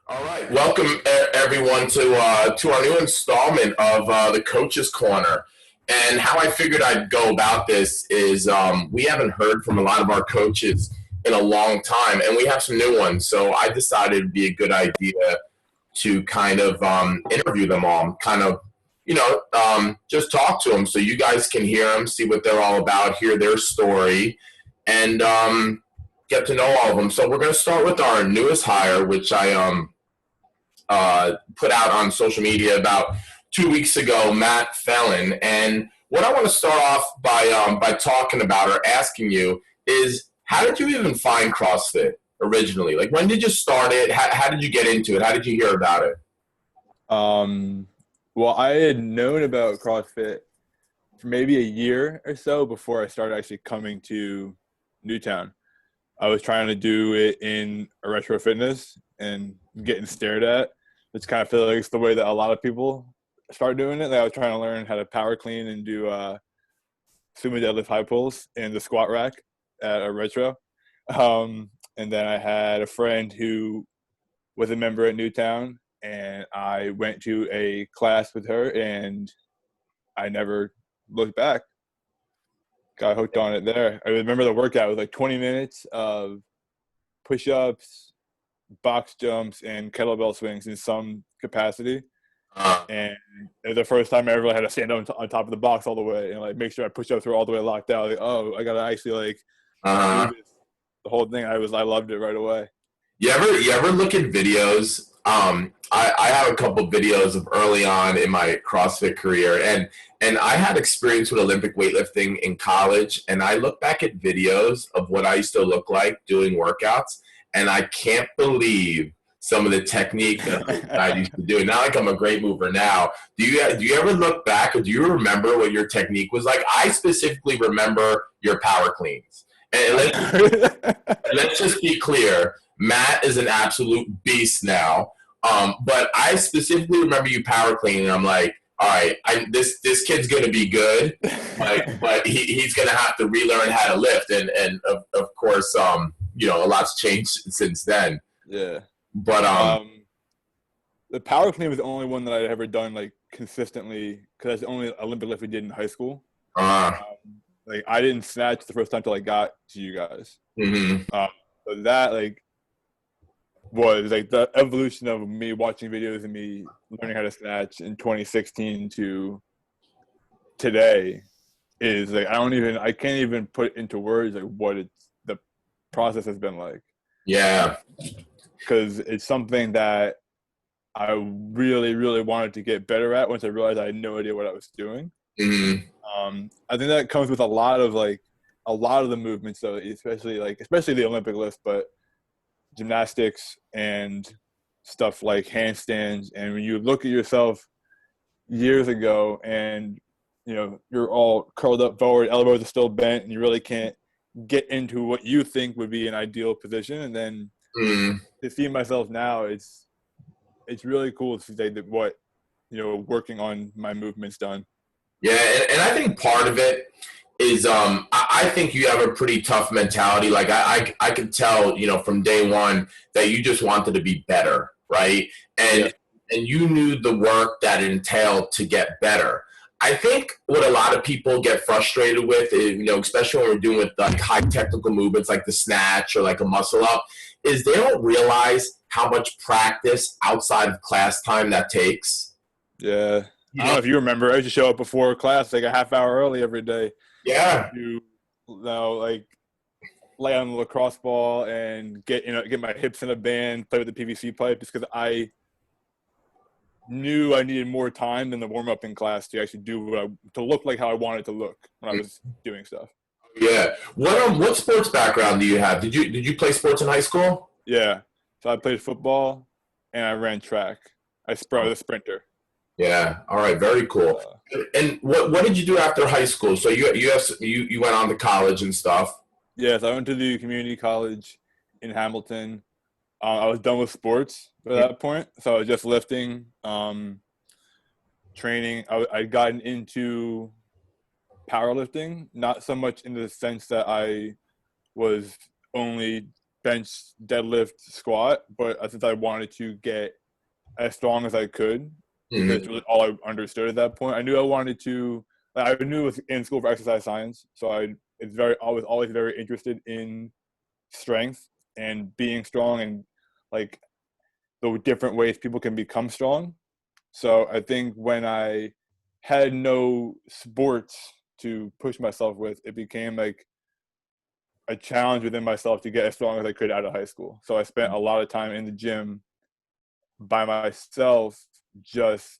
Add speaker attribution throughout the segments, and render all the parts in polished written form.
Speaker 1: All right, welcome everyone to our new installment of the Coach's Corner. And how I figured I'd go about this is we haven't heard from a lot of our coaches in a long time, and we have some new ones. So I decided it'd be a good idea to kind of interview them all, kind of just talk to them so you guys can hear them, see what they're all about, hear their story, and get to know all of them. So we're going to start with our newest hire, which I put out on social media about 2 weeks ago, Matt Phelan. And what I want to start off by talking about or asking you is, how did you even find CrossFit originally? Like, when did you start it? How did you get into it? How did you hear about it?
Speaker 2: Um, well, I had known about CrossFit for maybe a year or so before I started actually coming to Newtown. I was trying to do it in a retro fitness and getting stared at. It's kind of feel like it's the way that a lot of people start doing it. Like I was trying to learn how to power clean and do sumo deadlift high pulls in the squat rack at a retro. And then I had a friend who was a member at Newtown, and I went to a class with her, and I never looked back. Got hooked on it there. I remember the workout was like 20 minutes of push-ups, box jumps, and kettlebell swings in some capacity.
Speaker 1: Uh,
Speaker 2: And it was the first time I ever had to stand on top of the box all the way and like make sure I push-ups were all the way locked out. Like, oh, I gotta actually like do
Speaker 1: uh,
Speaker 2: this. The whole thing, I loved it right away.
Speaker 1: you ever look at videos? I have a couple videos of early on in my CrossFit career, and I had experience with Olympic weightlifting in college, and I look back at videos of what I used to look like doing workouts, and I can't believe some of the technique that I used to do. Not like I'm a great mover now. Do you ever look back, or do you remember what your technique was like? I specifically remember your power cleans. And let's just be clear. Matt is an absolute beast now. But I specifically remember you power cleaning. I'm like, all right, this kid's gonna be good, but he's gonna have to relearn how to lift, and of course, a lot's changed since then.
Speaker 2: Yeah.
Speaker 1: But
Speaker 2: Um, the power clean was the only one that I'd ever done like consistently because that's the only Olympic lift we did in high school.
Speaker 1: uh,
Speaker 2: Like I didn't snatch the first time till I got to you guys.
Speaker 1: mm-hmm.
Speaker 2: Um, but that like was like the evolution of me watching videos and me learning how to snatch in 2016 to today is like I can't even put into words like what the process has been like
Speaker 1: Yeah,
Speaker 2: because it's something that I really really wanted to get better at once I realized I had no idea what I was doing.
Speaker 1: mm-hmm.
Speaker 2: I think that comes with a lot of the movements though, especially the Olympic lift, but gymnastics and stuff like handstands. And when you look at yourself years ago and you're all curled up forward, elbows are still bent, and you really can't get into what you think would be an ideal position. And then
Speaker 1: Mm-hmm.
Speaker 2: to see myself now, it's really cool to see that what working on my movements done.
Speaker 1: Yeah, and I think part of it is I think you have a pretty tough mentality. Like I could tell, from day one that you just wanted to be better, right?
Speaker 2: Yeah.
Speaker 1: And you knew the work that it entailed to get better. I think what a lot of people get frustrated with, is, especially when we're doing with like high technical movements like the snatch or like a muscle up, is they don't realize how much practice outside of class time that takes.
Speaker 2: Yeah.
Speaker 1: You
Speaker 2: I don't
Speaker 1: know,
Speaker 2: know if you remember, I used to show up before class like a half hour early every day
Speaker 1: yeah,
Speaker 2: to like lay on the lacrosse ball and get my hips in a band, play with the PVC pipe just because I knew I needed more time than the warm up in class to actually to look like how I wanted to look when I was doing stuff.
Speaker 1: yeah. What sports background do you have? Did you play sports in high school?
Speaker 2: Yeah. So I played football and I ran track. I was a sprinter.
Speaker 1: Yeah. All right. Very cool.
Speaker 2: Uh,
Speaker 1: And what did you do after high school? So you went on to college and stuff.
Speaker 2: yes, I went to the community college in Hamilton. I was done with sports at that point, so I was just lifting, training. I'd gotten into powerlifting, not so much in the sense that I was only bench, deadlift, squat, but since I wanted to get as strong as I could, because it's
Speaker 1: Mm-hmm.
Speaker 2: really all I understood at that point. I knew I wanted to. I knew it was in school for exercise science, so I was always very interested in strength and being strong and like the different ways people can become strong. So I think when I had no sports to push myself with, it became like a challenge within myself to get as strong as I could out of high school. So I spent a lot of time in the gym by myself, just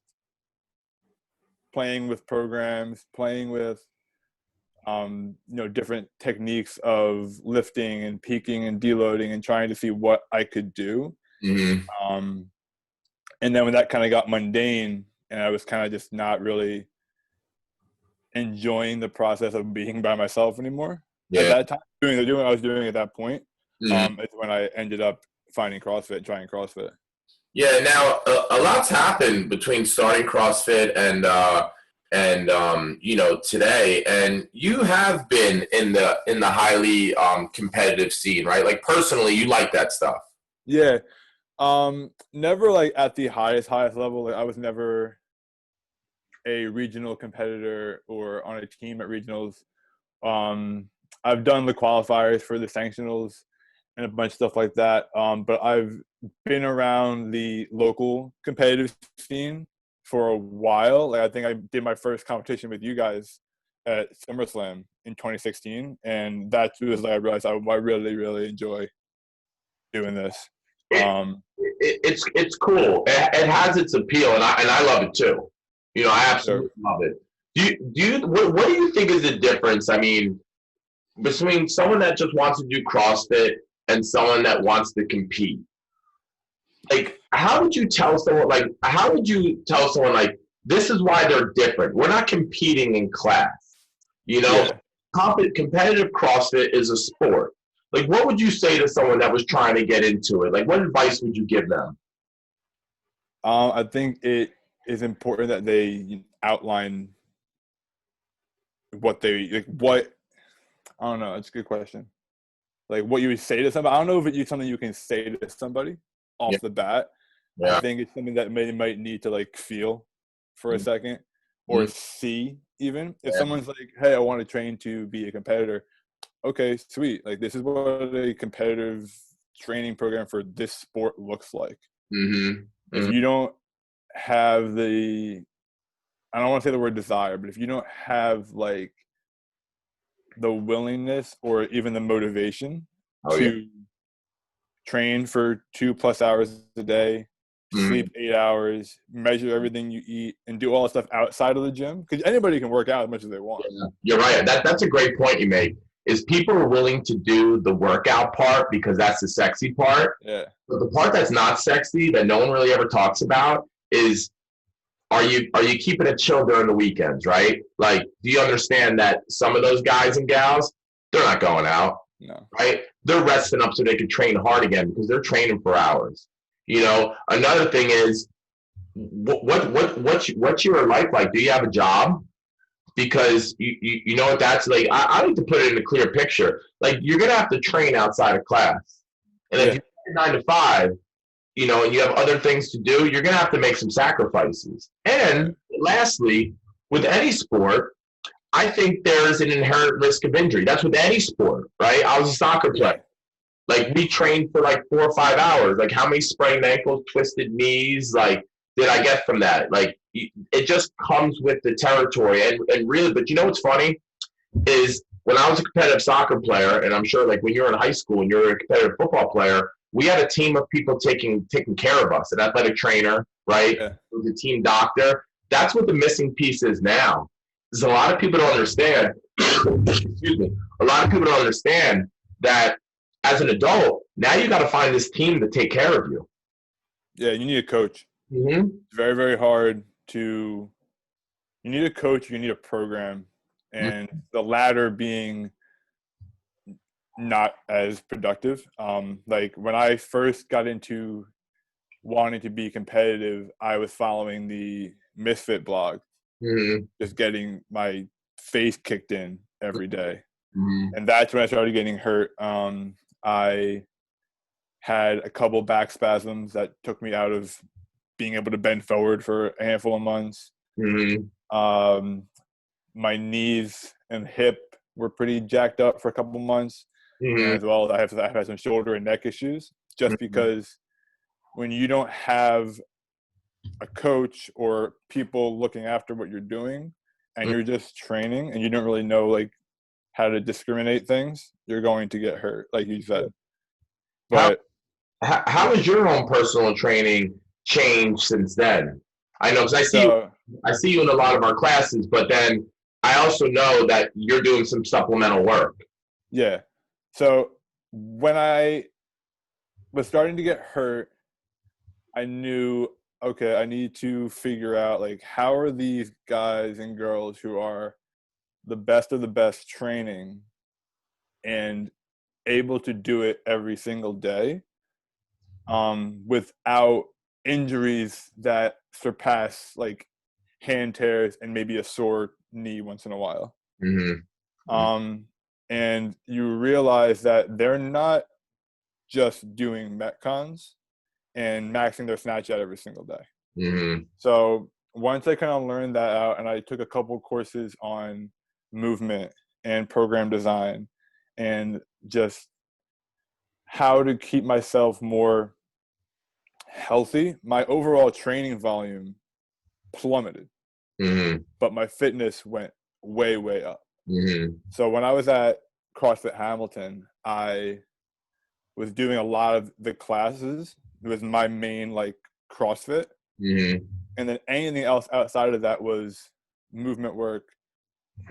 Speaker 2: playing with programs, playing with different techniques of lifting and peaking and deloading and trying to see what I could do.
Speaker 1: Mm-hmm.
Speaker 2: Um, and then when that kind of got mundane and I was kind of just not really enjoying the process of being by myself anymore at
Speaker 1: Yeah.
Speaker 2: that time, doing what I was doing at that point,
Speaker 1: Mm-hmm.
Speaker 2: is when I ended up finding CrossFit, trying CrossFit.
Speaker 1: Yeah. Now, a lot's happened between starting CrossFit and today, and you have been in the highly competitive scene, right? Like personally, you like that stuff.
Speaker 2: Yeah. Never like at the highest level. Like I was never a regional competitor or on a team at regionals. Um, I've done the qualifiers for the sanctionals and a bunch of stuff like that. But I've been around the local competitive scene for a while. Like I think I did my first competition with you guys at SummerSlam in 2016, and that was like I realized I really really enjoy doing this.
Speaker 1: It,
Speaker 2: Um,
Speaker 1: it's cool. It has its appeal, and I love it too. You know, I
Speaker 2: sure.
Speaker 1: absolutely love it. What do you think is the difference? I mean, between someone that just wants to do CrossFit and someone that wants to compete. Like, how would you tell someone like this is why they're different? We're not competing in class. You know,
Speaker 2: Yeah.
Speaker 1: competitive CrossFit is a sport. Like, what would you say to someone that was trying to get into it? Like, what advice would you give them?
Speaker 2: I think it is important that they outline what they like. What I don't know. It's a good question. Like what you would say to somebody. I don't know if it's something you can say to somebody
Speaker 1: Yeah,
Speaker 2: off the bat. I
Speaker 1: yeah,
Speaker 2: think it's something that might need to like feel for a second or
Speaker 1: mm-hmm.
Speaker 2: see even. If
Speaker 1: Yeah,
Speaker 2: someone's like, "Hey, I want to train to be a competitor." Okay, sweet. Like this is what a competitive training program for this sport looks like.
Speaker 1: mm-hmm.
Speaker 2: If
Speaker 1: Mm-hmm.
Speaker 2: you don't have the I don't want to say the word desire, but if you don't have like the willingness or even the motivation
Speaker 1: Oh yeah,
Speaker 2: to train for 2+ hours a day,
Speaker 1: mm-hmm.
Speaker 2: sleep 8 hours, measure everything you eat, and do all the stuff outside of the gym, because anybody can work out as much as they want.
Speaker 1: Yeah. You're right. That's a great point you make. Is people are willing to do the workout part because that's the sexy part.
Speaker 2: Yeah,
Speaker 1: But the part that's not sexy that no one really ever talks about is are you keeping it chill during the weekends, right? Like, do you understand that some of those guys and gals, they're not going out,
Speaker 2: no,
Speaker 1: right? They're resting up so they can train hard again because they're training for hours. You know, another thing is what's your life like? Do you have a job? Because you know what that's like. I like to put it in a clear picture. Like you're gonna have to train outside of class, and if
Speaker 2: yeah,
Speaker 1: you're 9 to 5, and you have other things to do, you're going to have to make some sacrifices.
Speaker 2: right,
Speaker 1: And lastly, with any sport, I think there's an inherent risk of injury. That's with any sport, right? I was a soccer player.
Speaker 2: yeah,
Speaker 1: Like we trained for like 4 or 5 hours. Like how many sprained ankles, twisted knees, like did I get from that? Like it just comes with the territory. And really, but you know what's funny is when I was a competitive soccer player, and I'm sure like when you're in high school and you're a competitive football player, we had a team of people taking care of us, an athletic trainer, right?
Speaker 2: yeah,
Speaker 1: It was a team doctor. That's what the missing piece is now. Because a lot of people don't understand. Excuse me. A lot of people don't understand that as an adult, now you got to find this team to take care of you.
Speaker 2: yeah. You need a coach.
Speaker 1: Mm-hmm.
Speaker 2: It's very, very hard to. You need a coach. You need a program, and the latter being not as productive. Like when I first got into wanting to be competitive, I was following the Misfit blog,
Speaker 1: Mm-hmm.
Speaker 2: just getting my face kicked in every day.
Speaker 1: Mm-hmm.
Speaker 2: And that's when I started getting hurt. I had a couple back spasms that took me out of being able to bend forward for a handful of months.
Speaker 1: Mm-hmm.
Speaker 2: Um, my knees and hip were pretty jacked up for a couple months, and as
Speaker 1: Mm-hmm.
Speaker 2: well as I've had some shoulder and neck issues. Just
Speaker 1: Mm-hmm.
Speaker 2: because when you don't have a coach or people looking after what you're doing, and you're just training, and you don't really know like how to discriminate things, you're going to get hurt, like you said.
Speaker 1: How
Speaker 2: But
Speaker 1: how has your own personal training changed since then? I know because
Speaker 2: so
Speaker 1: I see you in a lot of our classes, but then I also know that you're doing some supplemental work.
Speaker 2: yeah, so when I was starting to get hurt, I knew, okay, I need to figure out like how are these guys and girls who are the best of the best training and able to do it every single day, without injuries that surpass like hand tears and maybe a sore knee once in a while.
Speaker 1: Mm-hmm.
Speaker 2: Um, and you realize that they're not just doing metcons and maxing their snatch out every single day.
Speaker 1: Mm-hmm.
Speaker 2: So once I kind of learned that out, and I took a couple courses on movement and program design and just how to keep myself more healthy, my overall training volume plummeted,
Speaker 1: Mm-hmm.
Speaker 2: but my fitness went way, way up.
Speaker 1: Mm-hmm.
Speaker 2: So when I was at CrossFit Hamilton, I was doing a lot of the classes. It was my main like CrossFit.
Speaker 1: Mm-hmm.
Speaker 2: And then anything else outside of that was movement work,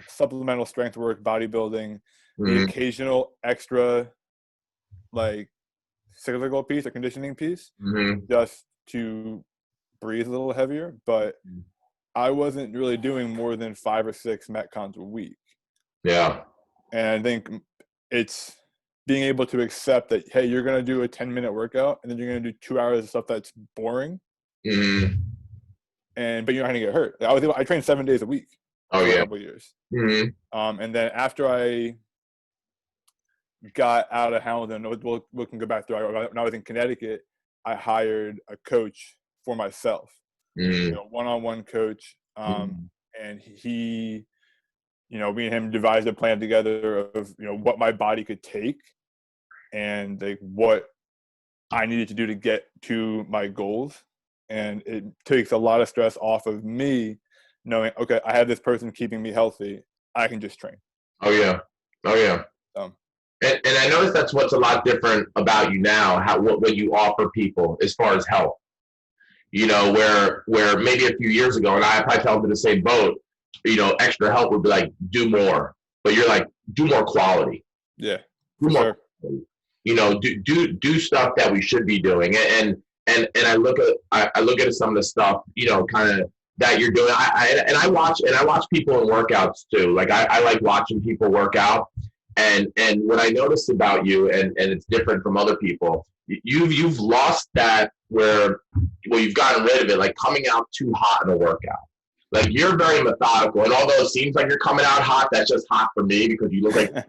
Speaker 2: supplemental strength work, bodybuilding, the
Speaker 1: Mm-hmm.
Speaker 2: occasional extra like cyclical piece or conditioning piece
Speaker 1: Mm-hmm.
Speaker 2: just to breathe a little heavier. But I wasn't really doing more than 5 or 6 metcons a week.
Speaker 1: Yeah.
Speaker 2: And I think it's being able to accept that, hey, you're going to do a 10-minute workout and then you're going to do 2 hours of stuff that's boring.
Speaker 1: Mm-hmm.
Speaker 2: But you're not going to get hurt. I trained 7 days a week
Speaker 1: Oh
Speaker 2: for a
Speaker 1: yeah.
Speaker 2: couple of years.
Speaker 1: Mm-hmm.
Speaker 2: And then after I got out of Hamilton, we can go back through. When I was in Connecticut, I hired a coach for myself,
Speaker 1: Mm-hmm.
Speaker 2: one-on-one coach.
Speaker 1: Mm-hmm.
Speaker 2: And he, me and him devised a plan together of, what my body could take and like what I needed to do to get to my goals. And it takes a lot of stress off of me knowing, okay, I have this person keeping me healthy. I can just train.
Speaker 1: Oh yeah. Oh yeah.
Speaker 2: Um,
Speaker 1: And I noticed that's what's a lot different about you now, how what you offer people as far as help. Where maybe a few years ago, and I probably fell into the same boat, extra help would be like, do more. But you're like, do more quality.
Speaker 2: yeah,
Speaker 1: Do
Speaker 2: for
Speaker 1: more
Speaker 2: sure.
Speaker 1: quality. Do stuff that we should be doing. And I look at some of the stuff, kind of that you're doing. I watch people in workouts too. Like I like watching people work out. And what I noticed about you, and it's different from other people, you've lost that where you've gotten rid of it, like coming out too hot in a workout. Like you're very methodical, and although it seems like you're coming out hot, that's just hot for me because you look like.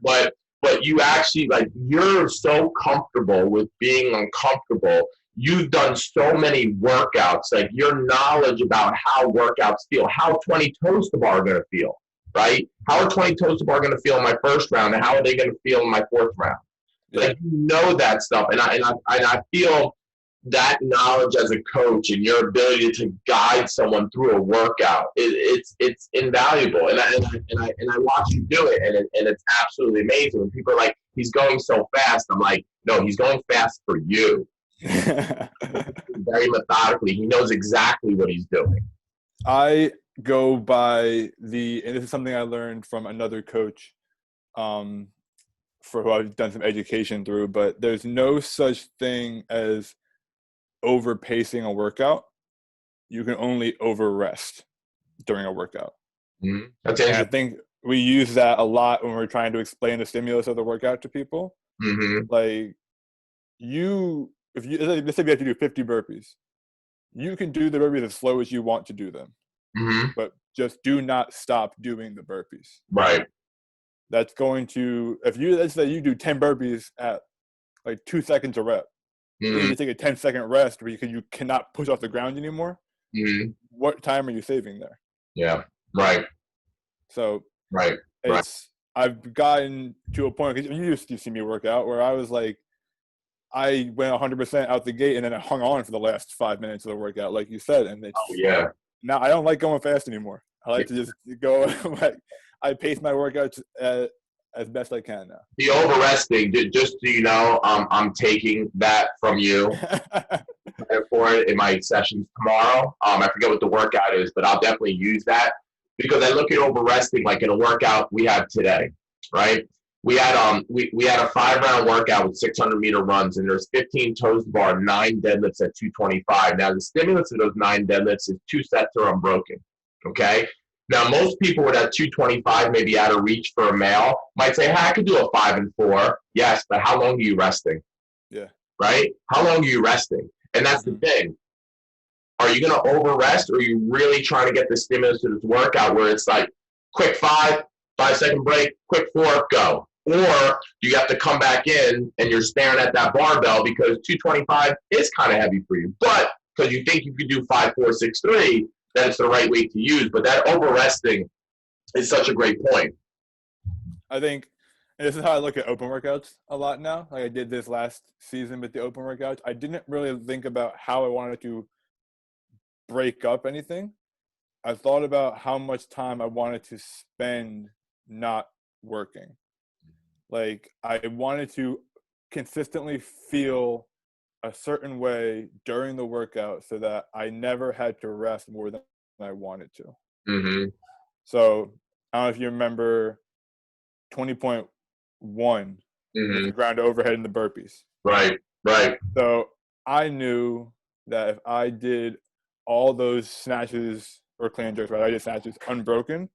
Speaker 1: But you actually, like, you're so comfortable with being uncomfortable. You've done so many workouts, like your knowledge about how workouts feel, how 20 toes to bar are going to feel, right? How are 20 toes to bar going to feel in my first round, and how are they going to feel in my fourth round?
Speaker 2: Yeah.
Speaker 1: Like, that stuff, and I feel that knowledge as a coach and your ability to guide someone through a workout, it's invaluable. And I watch you do it, and it's absolutely amazing. When people are like, he's going so fast, I'm like, no, he's going fast for you. Very methodically, he knows exactly what he's doing.
Speaker 2: I go by and this is something I learned from another coach, for who I've done some education through, but there's no such thing as over pacing a workout. You can over rest during a workout.
Speaker 1: Mm-hmm. That's
Speaker 2: And I
Speaker 1: interesting.
Speaker 2: think we use that a lot when we're trying to explain the stimulus of the workout to people.
Speaker 1: Mm-hmm.
Speaker 2: Like let's say you have to do 50 burpees, you can do the burpees as slow as you want to do them,
Speaker 1: Mm-hmm.
Speaker 2: but just do not stop doing the burpees.
Speaker 1: Right.
Speaker 2: That's going to, let's say you do 10 burpees at like 2 seconds a rep. You need
Speaker 1: Mm-hmm.
Speaker 2: to take a 10-second rest because you cannot push off the ground anymore.
Speaker 1: Mm-hmm.
Speaker 2: What time are you saving there?
Speaker 1: Yeah. Right.
Speaker 2: So
Speaker 1: Right. Right.
Speaker 2: it's I've gotten to a point because you used to see me work out where I was like I went 100% out the gate and then I hung on for the last 5 minutes of the workout, like you said, and
Speaker 1: Oh
Speaker 2: it's
Speaker 1: yeah.
Speaker 2: now I don't like going fast anymore. I
Speaker 1: Yeah.
Speaker 2: like to just go like I pace my workouts as best I can
Speaker 1: The over resting, just so you know, I'm taking that from you
Speaker 2: now.
Speaker 1: for it in my sessions tomorrow. I forget what the workout is, but I'll definitely use that because I look at over resting like in a workout we had today, right? We had a 5 round workout with 600-meter runs, and there's 15 toes to bar, 9 deadlifts at 225. Now the stimulus of those 9 deadlifts is 2 sets are unbroken. Okay. Now most people with that 225 maybe out of reach for a male might say, "Hey, I could do a 5 and 4." Yes, but how long are you resting?
Speaker 2: Yeah.
Speaker 1: Right? How long are you resting? And that's the
Speaker 2: Mm-hmm.
Speaker 1: thing. Are you going to over rest, or are you really trying to get the stimulus to this workout where it's like quick 5 5 second break, quick 4, go? Or do you have to come back in and you're staring at that barbell because 225 is kind of heavy for you, but because you think you could do 5 4 6 3, that it's the right weight to use. But that over resting is such a great point.
Speaker 2: I think and this is how I look at open workouts a lot now. Like I did this last season with the open workouts. I didn't really think about how I wanted to break up anything. I thought about how much time I wanted to spend not working. Like I wanted to consistently feel a certain way during the workout so that I never had to rest more than I wanted to.
Speaker 1: Mm-hmm.
Speaker 2: So I don't know if you remember 20.1 with
Speaker 1: Mm-hmm.
Speaker 2: the ground overhead and the burpees.
Speaker 1: Right. Right.
Speaker 2: So I knew that if I did all those snatches or clean and jerks, right? I did snatches unbroken.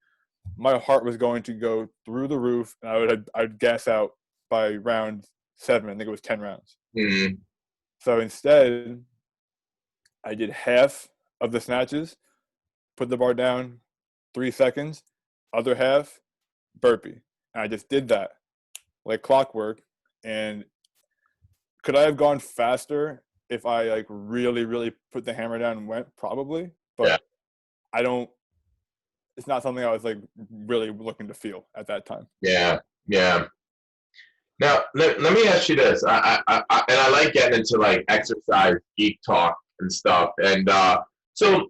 Speaker 2: My heart was going to go through the roof, and I'd gas out by round 7. I think it was 10 rounds.
Speaker 1: Mm-hmm.
Speaker 2: So instead, I did half of the snatches, put the bar down, 3 seconds, other half, burpee. And I just did that like clockwork. And could I have gone faster if I like really, really put the hammer down and went? Probably,
Speaker 1: Yeah.
Speaker 2: but I don't. It's not something I was like really looking to feel at that time.
Speaker 1: Yeah. Yeah. Now, let me ask you this. And I like getting into like exercise geek talk and stuff. And so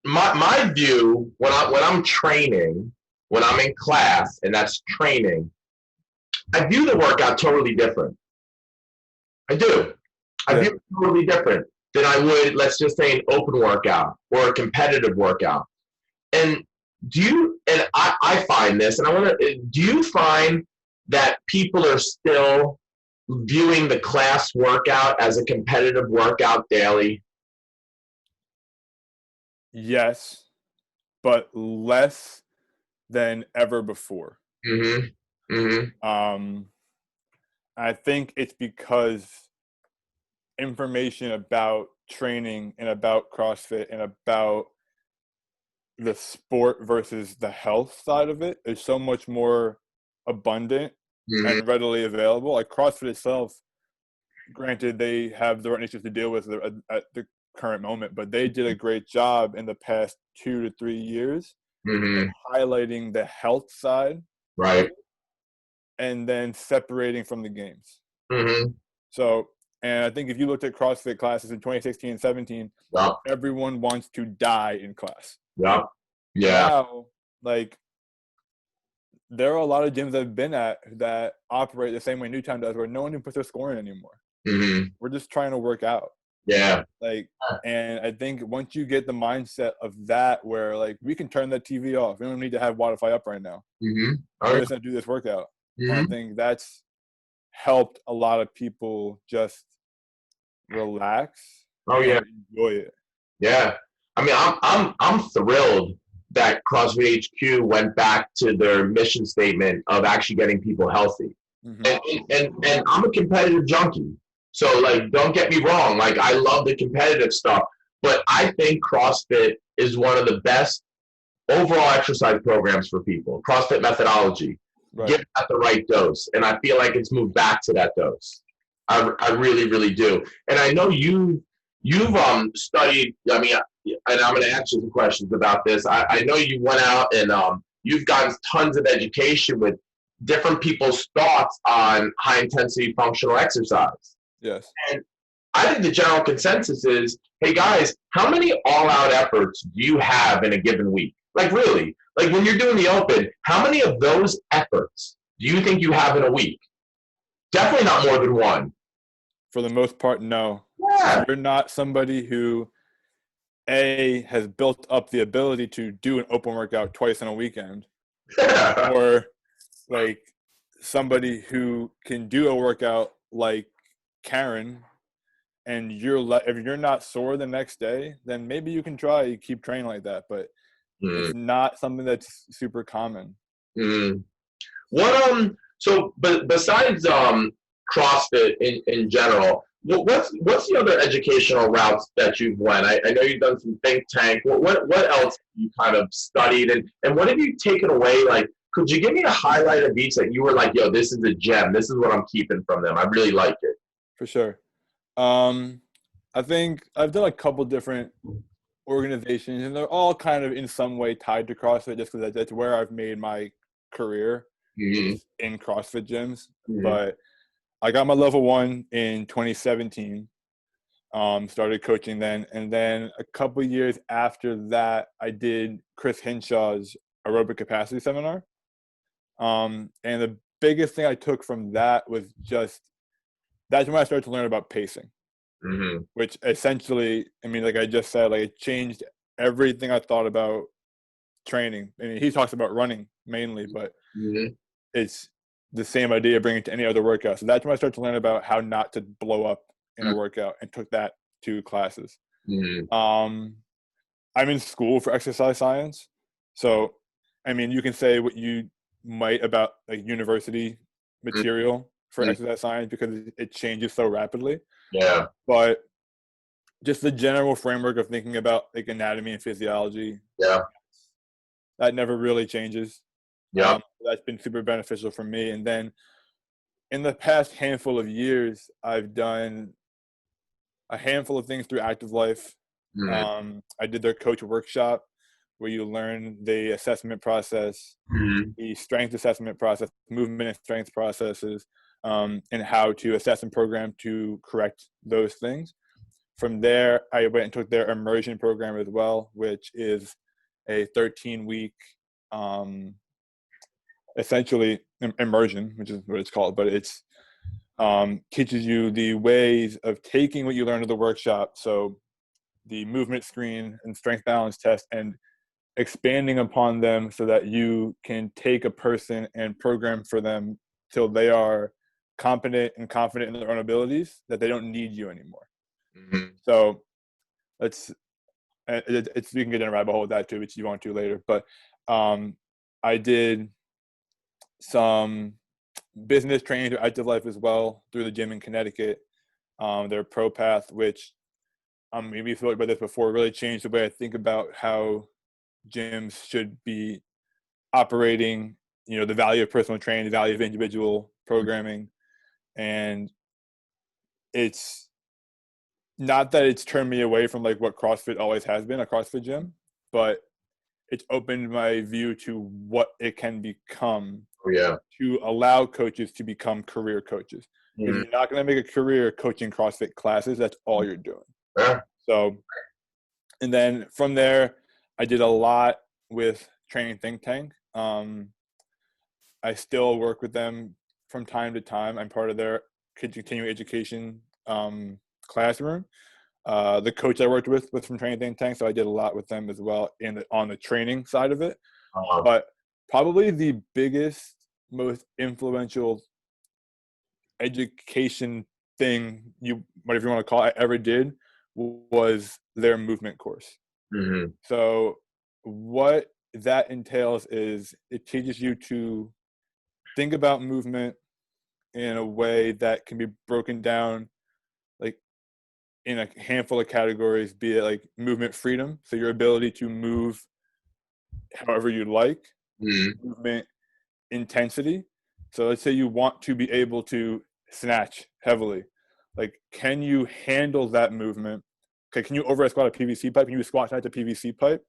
Speaker 1: my view when I'm training, when I'm in class, and that's training, I view the workout totally different. I do. I
Speaker 2: Yeah.
Speaker 1: view it totally different than I would, let's just say, an open workout or a competitive workout. And I find this, and do you find that people are still viewing the class workout as a competitive workout daily?
Speaker 2: Yes, but less than ever before.
Speaker 1: Mm-hmm. Mm-hmm.
Speaker 2: Um, I think it's because information about training and about CrossFit and about the sport versus the health side of it is so much more abundant
Speaker 1: Mm-hmm.
Speaker 2: and readily available. Like CrossFit itself, granted, they have their own issues to deal with at the current moment, but they did a great job in the past 2 to 3 years
Speaker 1: Mm-hmm.
Speaker 2: of highlighting the health side of
Speaker 1: Right.
Speaker 2: it and then separating from the games.
Speaker 1: Mm-hmm.
Speaker 2: So, and I think if you looked at CrossFit classes in 2016 and 17,
Speaker 1: Yup.
Speaker 2: everyone wants to die in class.
Speaker 1: Yup. Yeah.
Speaker 2: Now, like, there are a lot of gyms I've been at that operate the same way Newtown does, where no one even puts their score in anymore.
Speaker 1: Mm-hmm.
Speaker 2: We're just trying to work out.
Speaker 1: Yeah.
Speaker 2: Like, and I think once you get the mindset of that, where like we can turn that TV off, we don't need to have Wi-Fi up right now.
Speaker 1: Mm-hmm. All
Speaker 2: We're
Speaker 1: right.
Speaker 2: just gonna do this workout. And I
Speaker 1: Mm-hmm.
Speaker 2: think that's helped a lot of people just relax
Speaker 1: Oh yeah.
Speaker 2: and enjoy it.
Speaker 1: Yeah. I mean, I'm thrilled that CrossFit HQ went back to their mission statement of actually getting people healthy.
Speaker 2: Mm-hmm.
Speaker 1: And I'm a competitive junkie. So like, don't get me wrong. Like, I love the competitive stuff, but I think CrossFit is one of the best overall exercise programs for people. CrossFit methodology,
Speaker 2: Right.
Speaker 1: give it at the right dose, and I feel like it's moved back to that dose. I really, really do. And I know you've studied. I mean, and I'm going to ask you some questions about this. I know you went out and you've gotten tons of education with different people's thoughts on high intensity functional exercise.
Speaker 2: Yes.
Speaker 1: And I think the general consensus is, hey guys, how many all out efforts do you have in a given week? Like really, like when you're doing the open, how many of those efforts do you think you have in a week? Definitely not more than one.
Speaker 2: For the most part, no. If
Speaker 1: Yeah.
Speaker 2: you're not somebody who has built up the ability to do an open workout twice in a weekend, or like somebody who can do a workout like Karen, and if you're not sore the next day, then maybe you can try keep training like that. But
Speaker 1: Mm,
Speaker 2: it's not something that's super common.
Speaker 1: mm. What but besides CrossFit in general, what's the other educational routes that you've went? I know you've done some think tank. What else have you kind of studied and what have you taken away? Like, could you give me a highlight of each that you were like, yo, this is a gem. This is what I'm keeping from them. I really like it.
Speaker 2: For sure. Um, I think I've done a couple different organizations, and they're all kind of in some way tied to CrossFit, just because that's where I've made my career
Speaker 1: Mm-hmm.
Speaker 2: is in CrossFit gyms.
Speaker 1: Mm-hmm.
Speaker 2: But I got my level 1 in 2017. Started coaching then, and then a couple years after that, I did Chris Hinshaw's aerobic capacity seminar. And the biggest thing I took from that was just that's when I started to learn about pacing,
Speaker 1: Mm-hmm.
Speaker 2: which essentially, I mean, like I just said, like it changed everything I thought about training. I mean, he talks about running mainly, but
Speaker 1: Mm-hmm.
Speaker 2: it's the same idea bringing it to any other workout. So that's when I started to learn about how not to blow up in a workout, and took that to classes.
Speaker 1: Mm-hmm.
Speaker 2: Um, I'm in school for exercise science. So, I mean, you can say what you might about like university material for
Speaker 1: Mm-hmm.
Speaker 2: exercise science because it changes so rapidly.
Speaker 1: Yeah.
Speaker 2: But just the general framework of thinking about like anatomy and physiology,
Speaker 1: Yeah.
Speaker 2: that never really changes.
Speaker 1: Yeah.
Speaker 2: That's been super beneficial for me. And then in the past handful of years, I've done a handful of things through Active Life.
Speaker 1: Mm-hmm.
Speaker 2: I did their coach workshop where you learn the assessment process,
Speaker 1: Mm-hmm.
Speaker 2: the strength assessment process, movement and strength processes, and how to assess and program to correct those things. From there, I went and took their immersion program as well, which is a 13-week, essentially immersion, which is what it's called, but it's teaches you the ways of taking what you learned at the workshop. So the movement screen and strength balance test, and expanding upon them so that you can take a person and program for them till they are competent and confident in their own abilities, that they don't need you anymore.
Speaker 1: Mm-hmm.
Speaker 2: So let's it's you can get in a rabbit hole with that too, which you want to later. But um, I did some business training through Active Life as well through the gym in Connecticut. Their Pro Path, which maybe you've thought about this before, really changed the way I think about how gyms should be operating. You know, the value of personal training, the value of individual programming, and it's not that it's turned me away from like what CrossFit always has been, a CrossFit gym, but it's opened my view to what it can become
Speaker 1: Oh, yeah.
Speaker 2: to allow coaches to become career coaches. Because
Speaker 1: Mm-hmm.
Speaker 2: you're not going to make a career coaching CrossFit classes. That's all you're doing.
Speaker 1: Yeah.
Speaker 2: So, and then from there, I did a lot with Training Think Tank. I still work with them from time to time. I'm part of their continuing education classroom. The coach I worked with was from Training Think Tank, so I did a lot with them as well on the training side of it.
Speaker 1: Uh-huh.
Speaker 2: But probably the biggest, most influential education thing whatever you want to call it, I ever did was their movement course.
Speaker 1: Mm-hmm.
Speaker 2: So what that entails is it teaches you to think about movement in a way that can be broken down like in a handful of categories, be it like movement freedom, so your ability to move however you like,
Speaker 1: Mm-hmm.
Speaker 2: movement intensity. So let's say you want to be able to snatch heavily. Like, can you handle that movement? Okay, can you overhead squat a PVC pipe? Can you squat at the PVC pipe?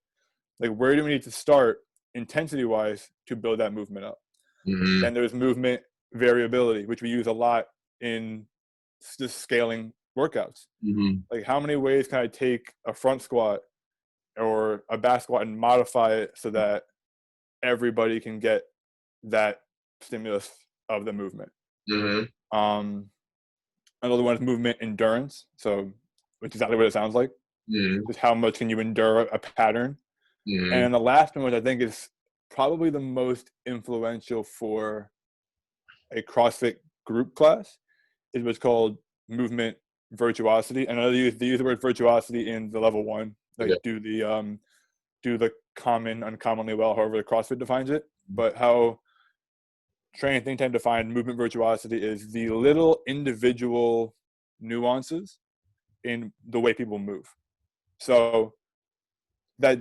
Speaker 2: Like, where do we need to start intensity-wise to build that movement up?
Speaker 1: Mm-hmm.
Speaker 2: Then there's movement variability, which we use a lot in just scaling workouts.
Speaker 1: Mm-hmm.
Speaker 2: Like, how many ways can I take a front squat or a back squat and modify it so that everybody can get that stimulus of the movement?
Speaker 1: Mm-hmm.
Speaker 2: Another one is movement endurance. So, which is exactly what it sounds like.
Speaker 1: Mm-hmm.
Speaker 2: Just how much can you endure a pattern?
Speaker 1: Mm-hmm.
Speaker 2: And the last one, which I think is probably the most influential for a CrossFit group class, is what's called movement virtuosity. And I know they use the word virtuosity in the level 1, like
Speaker 1: Okay.
Speaker 2: do the common, uncommonly well, however the CrossFit defines it. But how training think tank defined movement virtuosity is the little individual nuances in the way people move. So that,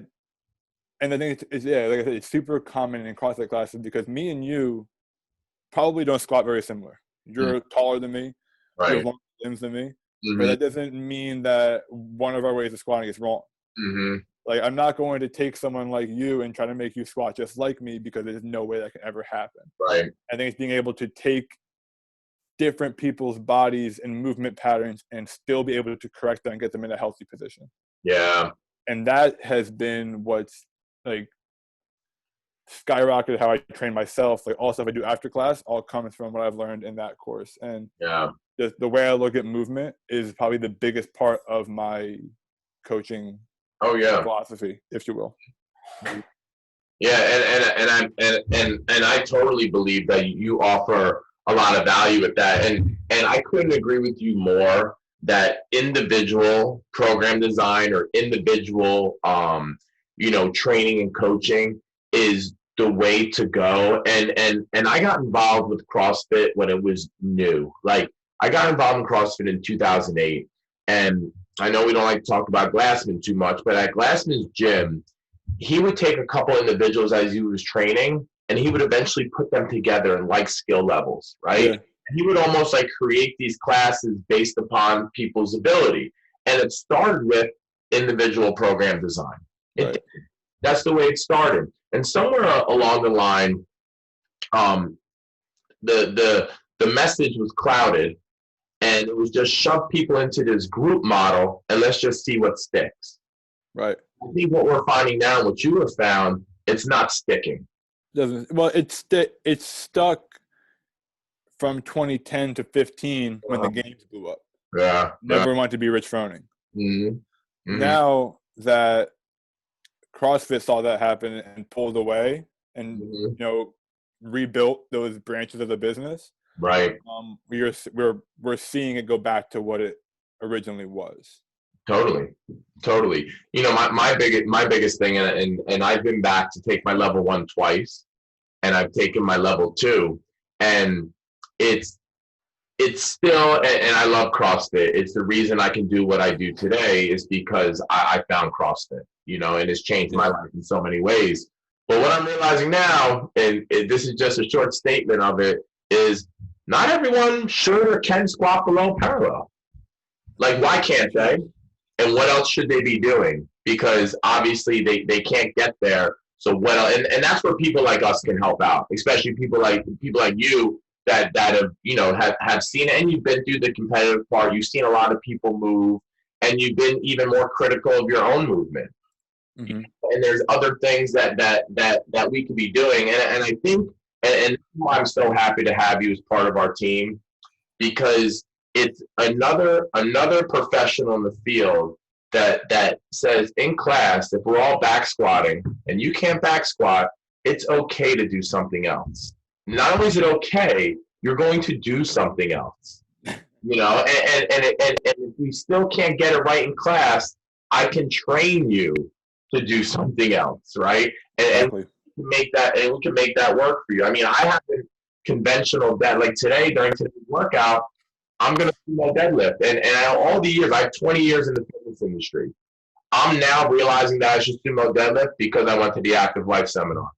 Speaker 2: and I think it's yeah, like I said, it's super common in CrossFit classes because me and you probably don't squat very similar.
Speaker 1: Mm-hmm.
Speaker 2: You're taller than me. You have
Speaker 1: Right.
Speaker 2: longer limbs than me. But
Speaker 1: Mm-hmm.
Speaker 2: that doesn't mean that one of our ways of squatting is wrong.
Speaker 1: Mm-hmm.
Speaker 2: Like, I'm not going to take someone like you and try to make you squat just like me because there's no way that can ever happen.
Speaker 1: Right.
Speaker 2: I think it's being able to take different people's bodies and movement patterns and still be able to correct them and get them in a healthy position.
Speaker 1: Yeah.
Speaker 2: And that has been what's like skyrocketed how I train myself. Like, all stuff I do after class all comes from what I've learned in that course. And
Speaker 1: Yeah.
Speaker 2: the way I look at movement is probably the biggest part of my coaching
Speaker 1: Oh yeah.
Speaker 2: philosophy, if you will.
Speaker 1: Yeah, and I totally believe that you offer a lot of value with that, and I couldn't agree with you more that individual program design or individual training and coaching is the way to go. And I got involved with CrossFit when it was new. Like, I got involved in CrossFit in 2008, and I know we don't like to talk about Glassman too much, but at Glassman's gym, he would take a couple individuals as he was training, and he would eventually put them together in like skill levels, right?
Speaker 2: Yeah.
Speaker 1: And he would almost like create these classes based upon people's ability. And it started with individual program design.
Speaker 2: Right.
Speaker 1: That's the way it started. And somewhere along the line, um, the message was clouded, and it was just shove people into this group model and let's just see what sticks.
Speaker 2: Right.
Speaker 1: I think what we're finding now, what you have found, it's not sticking.
Speaker 2: It's stuck from 2010 to 15 when the games blew up.
Speaker 1: Yeah.
Speaker 2: Never wanted to be Rich Froning.
Speaker 1: Mm-hmm. Mm-hmm.
Speaker 2: Now that CrossFit saw that happen and pulled away and rebuilt those branches of the business,
Speaker 1: right?
Speaker 2: We're seeing it go back to what it originally was.
Speaker 1: Totally. My biggest thing, and I've been back to take my level 1 twice, and I've taken my level 2, and it's still, and I love CrossFit. It's the reason I can do what I do today is because I found CrossFit, and it's changed my life in so many ways. But what I'm realizing now, and this is just a short statement of it, is not everyone should or can squat below parallel. Like, why can't they? And what else should they be doing? Because obviously they can't get there. So what else? And that's where people like us can help out, especially people like you that have seen it, and you've been through the competitive part. You've seen a lot of people move, and you've been even more critical of your own movement. Mm-hmm. And there's other things that we could be doing. And I think, and I'm so happy to have you as part of our team, because it's another professional in the field that says in class, if we're all back squatting and you can't back squat, it's okay to do something else. Not only is it okay, you're going to do something else. And if you still can't get it right in class, I can train you to do something else, right? And we can make that work for you. I mean, I have a conventional that, like today during today's workout, I'm going to do my deadlift. And all the years, I have 20 years in the fitness industry. I'm now realizing that I should do my deadlift because I went to the Active Life seminar.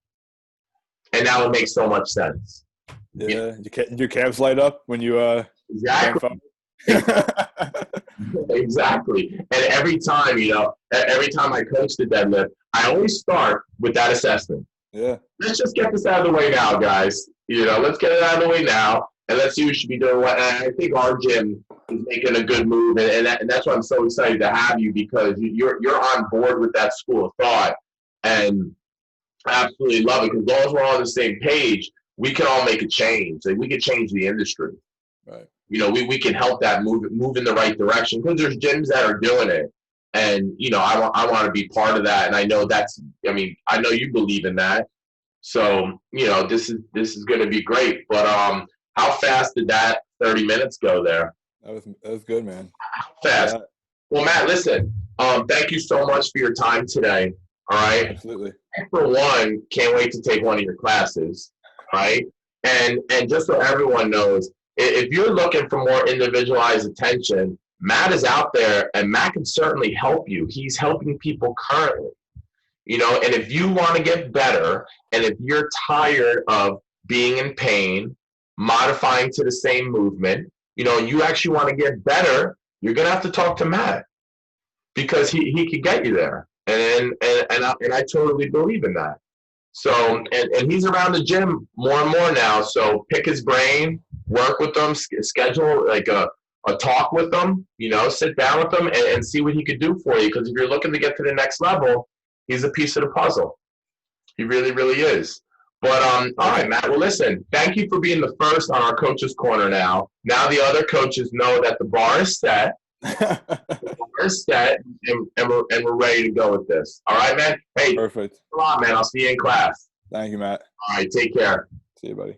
Speaker 1: And now it makes so much sense.
Speaker 2: Yeah. Your calves light up when you
Speaker 1: exactly. Exactly. And every time, every time I coach the deadlift, I always start with that assessment.
Speaker 2: Yeah.
Speaker 1: Let's just get this out of the way now, guys. Let's get it out of the way now, and let's see who should be doing what. And I think our gym is making a good move, and that's why I'm so excited to have you, because you're on board with that school of thought, and I absolutely love it. Because as long as we're all on the same page, we can all make a change. Like, we can change the industry.
Speaker 2: Right.
Speaker 1: We can help that move in the right direction, because there's gyms that are doing it, and I want to be part of that, and I know I know you believe in that, so this is going to be great. But how fast did that 30 minutes go there?
Speaker 2: That was good, man.
Speaker 1: How fast?
Speaker 2: Yeah,
Speaker 1: Well, Matt, listen, thank you so much for your time today. All right.
Speaker 2: absolutely.
Speaker 1: I, for one, can't wait to take one of your classes. All right. And just so everyone knows, if you're looking for more individualized attention, Matt is out there, and Matt can certainly help you. He's helping people currently. And if you want to get better, and if you're tired of being in pain, modifying to the same movement, and you actually want to get better, you're going to have to talk to Matt, because he could get you there. And I totally believe in that. So, and he's around the gym more and more now. So pick his brain, work with them, schedule like a talk with them, sit down with them, and see what he could do for you. Because if you're looking to get to the next level, he's a piece of the puzzle. He really, really is. But all right, Matt. Well, listen. Thank you for being the first on our coaches' corner. Now the other coaches know that the bar is set. We're set, and we're ready to go with this. All right, man. Hey,
Speaker 2: Perfect.
Speaker 1: a lot, man. I'll see you in class.
Speaker 2: Thank you, Matt.
Speaker 1: All right, take care.
Speaker 2: See you, buddy.